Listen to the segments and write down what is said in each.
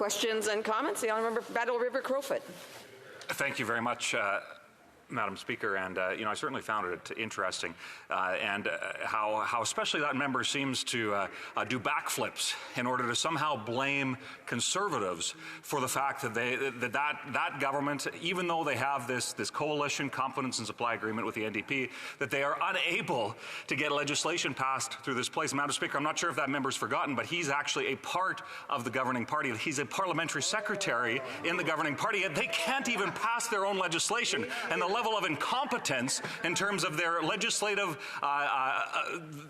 Questions and comments? The Honourable Member for Battle River Crowfoot. Thank you very much, Madam Speaker, and I certainly found it interesting, and how especially that member seems to do backflips in order to somehow blame Conservatives for the fact that that government, even though they have this coalition confidence and supply agreement with the NDP, that they are unable to get legislation passed through this place. Madam Speaker, I'm not sure if that member's forgotten, but he's actually a part of the governing party. He's a parliamentary secretary in the governing party, yet they can't even pass their own legislation. And the level of incompetence in terms of their legislative,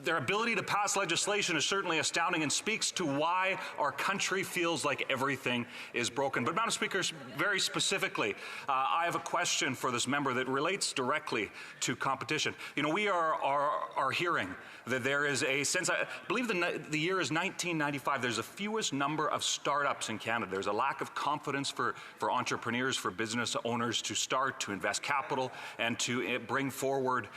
their ability to pass legislation is certainly astounding and speaks to why our country feels like everything is broken. But Madam Speaker, very specifically, I have a question for this member that relates directly to competition. We are hearing that there is a sense, I believe the year is 1995, there's the fewest number of startups in Canada. There's a lack of confidence for entrepreneurs, for business owners to start, to invest capital, and to bring forward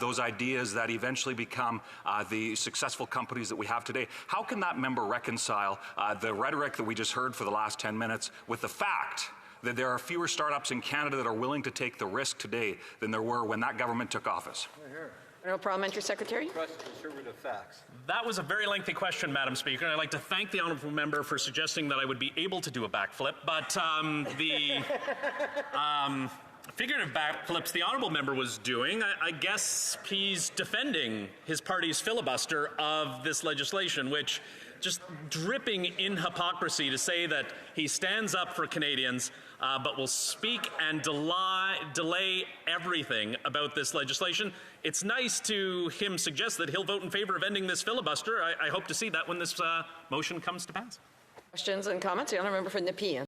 those ideas that eventually become the successful companies that we have today. How can that member reconcile the rhetoric that we just heard for the last 10 minutes with the fact that there are fewer startups in Canada that are willing to take the risk today than there were when that government took office? Honourable Parliamentary Secretary. Conservative facts. That was a very lengthy question, Madam Speaker, and I'd like to thank the honourable member for suggesting that I would be able to do a backflip, but the figurative backflips the honourable member was doing, I guess he's defending his party's filibuster of this legislation, which just dripping in hypocrisy to say that he stands up for Canadians but will speak and delay everything about this legislation. It's nice to him suggest that he'll vote in favour of ending this filibuster. I hope to see that when this motion comes to pass. Questions and comments? The Honourable Member for Nepean.